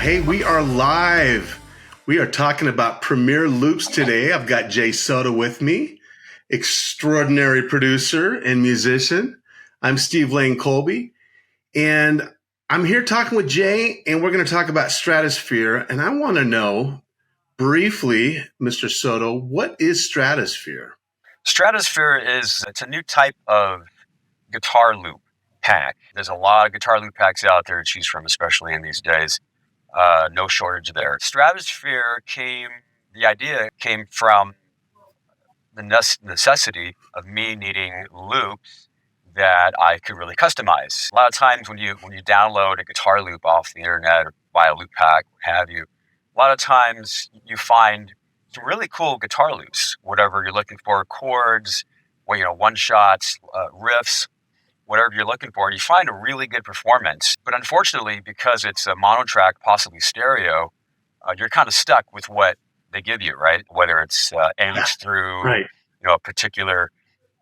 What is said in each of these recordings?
Hey, we are live. We are talking about Premier Loops today. I've got Jay Soto with me, extraordinary producer and musician. I'm Steve Lane Colby, and I'm here talking with Jay, and we're going to talk about Stratosphere. And I want to know briefly, Mr. Soto, what is Stratosphere? Stratosphere it's a new type of guitar loop pack. There's a lot of guitar loop packs out there to choose from, especially in these days. No shortage there. The idea came from the necessity of me needing loops that I could really customize. A lot of times when you download a guitar loop off the internet or buy a loop pack, what have you, a lot of times you find some really cool guitar loops, whatever you're looking for, chords, one shots, riffs, whatever you're looking for, and you find a really good performance. But unfortunately, because it's a mono track, possibly stereo, you're kind of stuck with what they give you, right? Whether it's amped through Right. a particular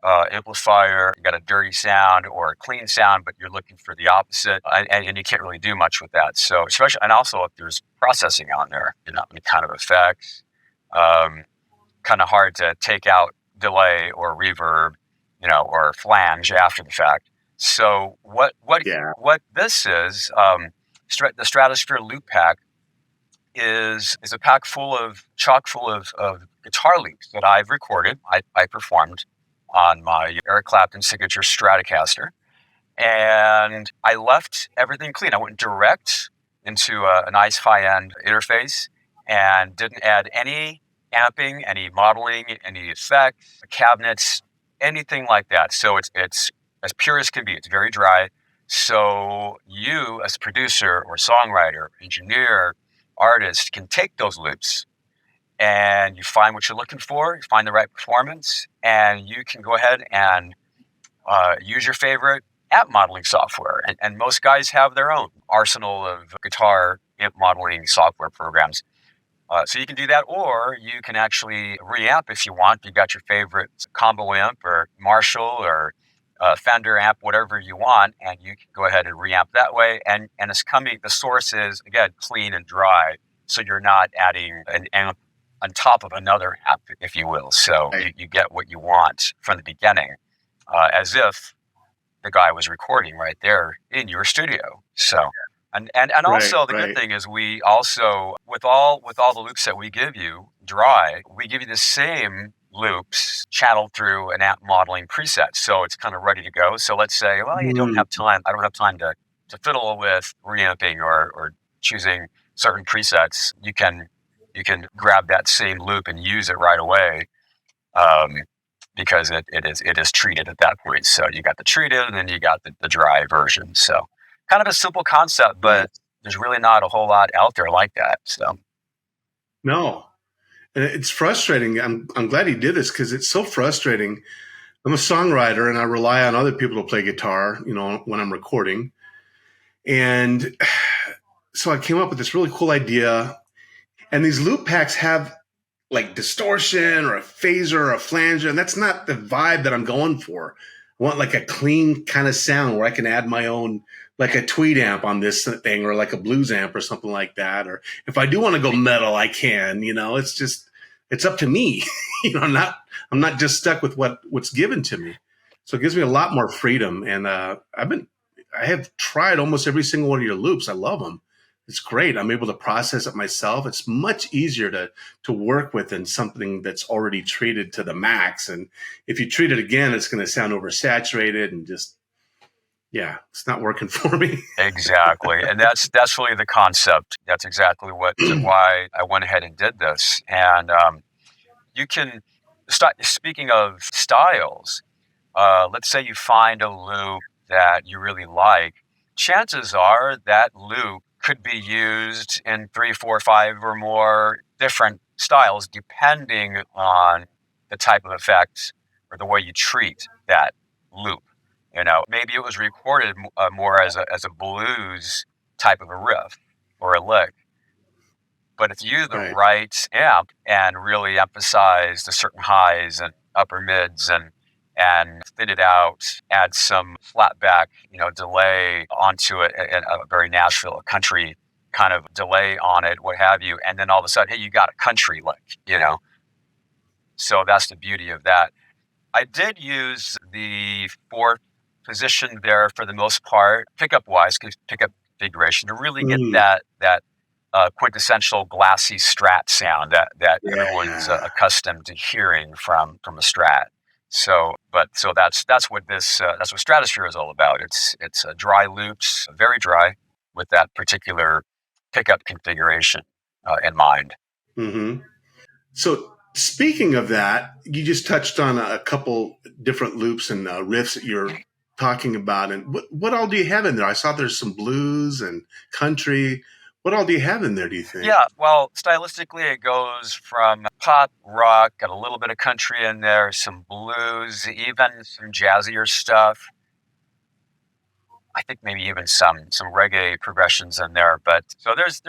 amplifier, you got a dirty sound or a clean sound, but you're looking for the opposite, and you can't really do much with that. So especially, and also if there's processing on there, any kind of effects, kind of hard to take out delay or reverb, or flange after the fact. So what this is, the Stratosphere Loop Pack is a pack chock full of guitar loops that I've recorded. I performed on my Eric Clapton signature Stratocaster, and I left everything clean. I went direct into a nice high-end interface and didn't add any amping, any modeling, any effects, cabinets, anything like that. So it's as pure as can be. It's very dry. So you, as a producer or songwriter, engineer, artist, can take those loops and you find what you're looking for, you find the right performance, and you can go ahead and use your favorite amp modeling software. And most guys have their own arsenal of guitar amp modeling software programs. So you can do that, or you can actually reamp if you want. You've got your favorite combo amp or Marshall or Fender amp, whatever you want, and you can go ahead and reamp that way. And the source is, again, clean and dry, so you're not adding an amp on top of another amp, if you will. So you get what you want from the beginning, as if the guy was recording right there in your studio. So. And also the good thing is we also, with all the loops that we give you dry, we give you the same loops channeled through an amp modeling preset. So it's kind of ready to go. So let's say, well, you don't have time. I don't have time to fiddle with reamping or choosing certain presets. You can grab that same loop and use it right away. Because it is treated at that point. So you got the treated and then you got the dry version. So kind of a simple concept, but there's really not a whole lot out there like that. So, no, and it's frustrating. I'm glad he did this because it's so frustrating. I'm a songwriter and I rely on other people to play guitar, when I'm recording. And so I came up with this really cool idea. And these loop packs have like distortion or a phaser or a flanger, and that's not the vibe that I'm going for. I want like a clean kind of sound where I can add my own, like a tweed amp on this thing, or like a blues amp or something like that. Or if I do want to go metal, I can. It's up to me. I'm not just stuck with what's given to me. So it gives me a lot more freedom. And I have tried almost every single one of your loops. I love them. It's great. I'm able to process it myself. It's much easier to work with than something that's already treated to the max. And if you treat it again, it's going to sound oversaturated and just, it's not working for me. Exactly. And that's really the concept. That's exactly why I went ahead and did this. And you can start, speaking of styles, let's say you find a loop that you really like. Chances are that loop could be used in 3, 4, 5 or more different styles, depending on the type of effect or the way you treat that loop. Maybe it was recorded more as a blues type of a riff or a lick. But if you use the right amp and really emphasize the certain highs and upper mids and thin it out, add some flat back, delay onto it, a very Nashville country kind of delay on it, what have you, and then all of a sudden, hey, you got a country lick. So that's the beauty of that. I did use the fourth position there for the most part, pickup wise, pickup configuration to really get that quintessential glassy Strat sound that everyone's Yeah. accustomed to hearing from a Strat. So that's what that's what Stratosphere is all about. It's dry loops, very dry, with that particular pickup configuration in mind. Mm-hmm. So speaking of that, you just touched on a couple different loops and riffs that you're talking about. And what all do you have in there? I saw there's some blues and country. What all do you have in there, do you think? Yeah, well, stylistically, it goes from pop, rock, got a little bit of country in there, some blues, even some jazzier stuff. I think maybe even some reggae progressions in there. But so there's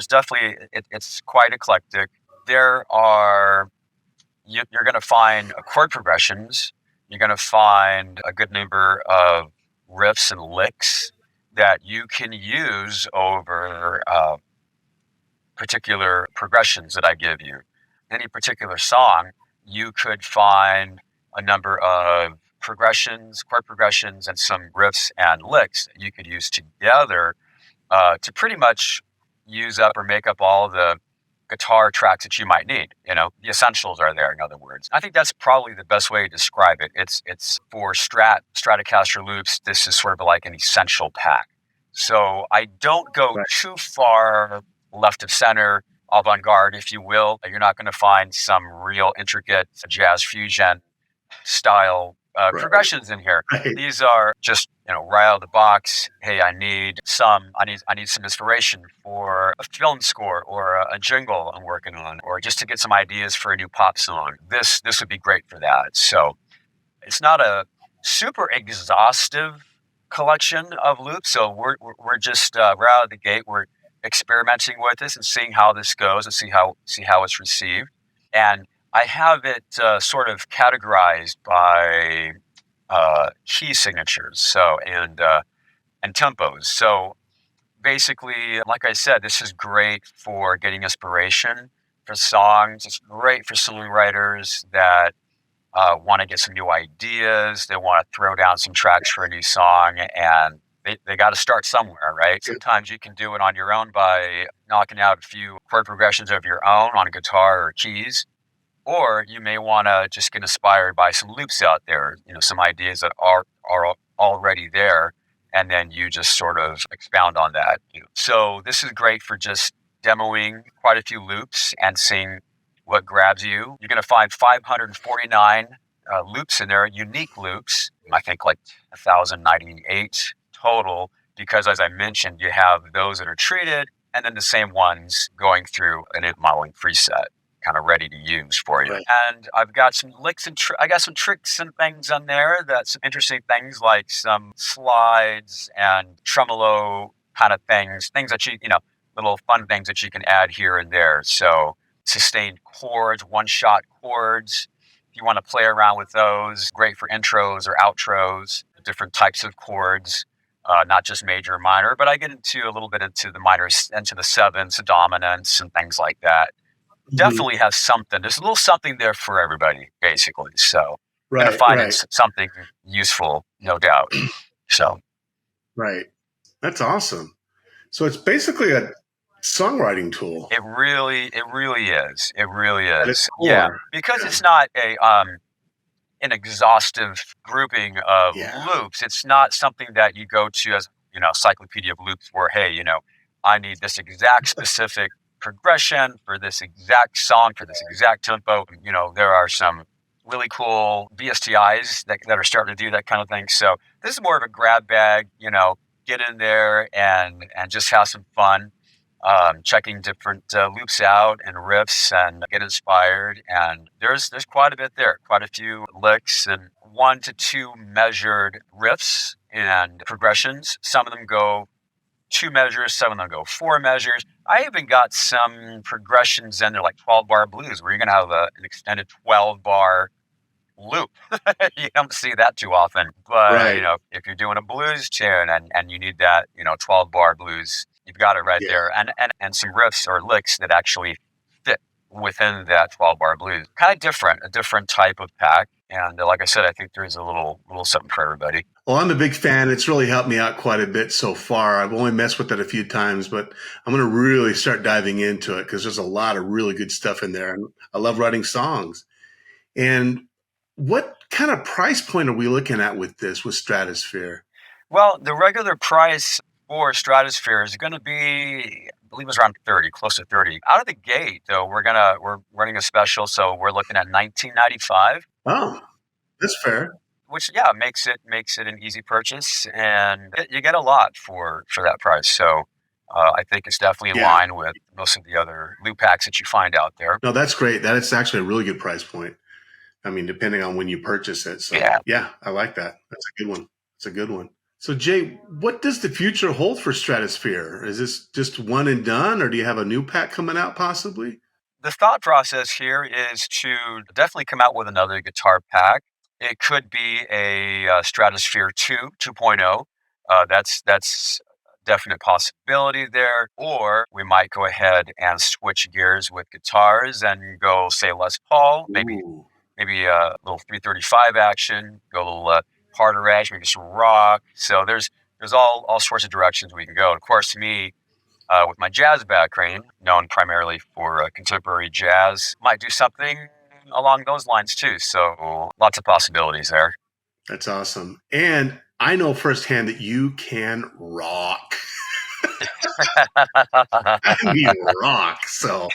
definitely it's quite eclectic. There are you're going to find chord progressions. You're going to find a good number of riffs and licks that you can use over particular progressions that I give you. Any particular song, you could find a number of progressions, chord progressions, and some riffs and licks that you could use together to pretty much use up or make up all the guitar tracks that you might need. The essentials are there, in other words. I think that's probably the best way to describe it. It's for Stratocaster loops, this is sort of like an essential pack. So I don't go too far left of center, avant-garde, if you will. You're not going to find some real intricate jazz fusion style progressions in here. Right. These are just right out of the box. Hey, I need some inspiration for a film score or a jingle I'm working on, or just to get some ideas for a new pop song. This would be great for that. So it's not a super exhaustive collection of loops. So we're just right out of the gate. We're experimenting with this and seeing how this goes and see how it's received. And I have it sort of categorized by key signatures, and tempos. So basically, like I said, this is great for getting inspiration for songs. It's great for songwriters that want to get some new ideas. They want to throw down some tracks for a new song, and they got to start somewhere, right? Sometimes you can do it on your own by knocking out a few chord progressions of your own on a guitar or keys. Or you may want to just get inspired by some loops out there, some ideas that are already there, and then you just sort of expound on that. So this is great for just demoing quite a few loops and seeing what grabs you. You're going to find 549 loops in there, unique loops. I think like 1,098 total, because as I mentioned, you have those that are treated, and then the same ones going through an modeling preset, kind of ready to use for you. Right. And I've got some licks and I got some tricks and things on there. That's some interesting things like some slides and tremolo kind of things that little fun things that you can add here and there. So sustained chords, one-shot chords. If you want to play around with those, great for intros or outros, different types of chords. Not just major or minor, but I get a little bit into the minors, into the sevenths, the dominants, and things like that. Definitely has something. There's a little something there for everybody, basically. So you're going to find it something useful, no doubt. So. Right. That's awesome. So it's basically a songwriting tool. It really is. It really is. Yeah. Because it's not an exhaustive grouping of loops. It's not something that you go to as, encyclopedia of loops where, hey, I need this exact specific progression for this exact song, for this exact tempo. There are some really cool VSTIs that are starting to do that kind of thing. So this is more of a grab bag, get in there and just have some fun, checking different loops out and riffs and get inspired. And there's quite a bit there, quite a few licks and 1 to 2 measured riffs and progressions. Some of them go 2 measures, some of them go 4 measures. I even got some progressions in there, like 12-bar blues, where you're going to have an extended 12-bar loop. You don't see that too often. But, if you're doing a blues tune and you need that, 12-bar blues You've got it right Yeah. there, and some riffs or licks that actually fit within that 12-bar blues. Kind of different, a different type of pack. And like I said, I think there's a little something for everybody. Well, I'm a big fan. It's really helped me out quite a bit so far. I've only messed with it a few times, but I'm going to really start diving into it because there's a lot of really good stuff in there. And I love writing songs. And what kind of price point are we looking at with this, with Stratosphere? Well, the regular price for Stratosphere is going to be, I believe it's around 30, close to 30. Out of the gate, though, we're running a special, so we're looking at $19.95. Oh, that's fair. Which makes it an easy purchase, and you get a lot for that price. So I think it's definitely in line with most of the other loop packs that you find out there. No, that's great. That is actually a really good price point. I mean, depending on when you purchase it. So yeah, I like that. That's a good one. It's a good one. So Jay, what does the future hold for Stratosphere? Is this just one and done, or do you have a new pack coming out possibly? The thought process here is to definitely come out with another guitar pack. It could be a Stratosphere 2.0. That's definite possibility there. Or we might go ahead and switch gears with guitars and go, say, Les Paul, maybe a little 335 action, go a little harder edge, maybe some rock. So there's all sorts of directions we can go. Of course, me, with my jazz background, known primarily for contemporary jazz, might do something along those lines too. So lots of possibilities there. That's awesome. And I know firsthand that you can rock. I mean rock. So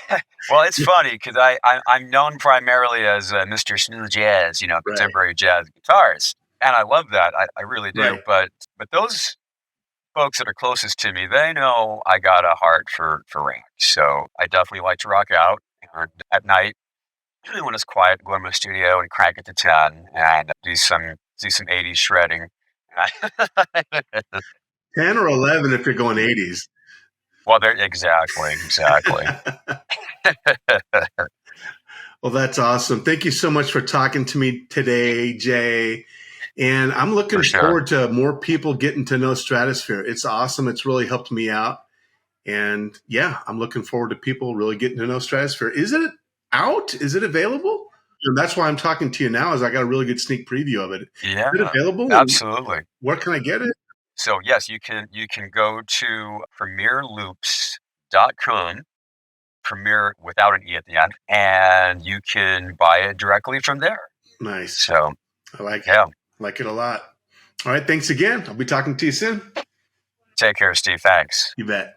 well, it's funny because I'm known primarily as Mr. Smooth Jazz, contemporary jazz guitarist, and I love that. I really do. Right. But those folks that are closest to me, they know I got a heart for rock. So I definitely like to rock out. And at night, when it's quiet, go in my studio and crank it to 10 and do some 80s shredding. 10 or 11 if you're going 80s. Well, exactly. Well, that's awesome. Thank you so much for talking to me today, Jay. And I'm looking forward to more people getting to know Stratosphere. It's awesome. It's really helped me out. And yeah, I'm looking forward to people really getting to know Stratosphere. Is it out? Is it available? And that's why I'm talking to you now, is I got a really good sneak preview of it. Yeah. Is it available? Absolutely. Where can I get it? So yes, you can go to premierloops.com, Premier without an E at the end, and you can buy it directly from there. Nice. So I like it. I like it a lot. All right. Thanks again. I'll be talking to you soon. Take care, Steve. Thanks. You bet.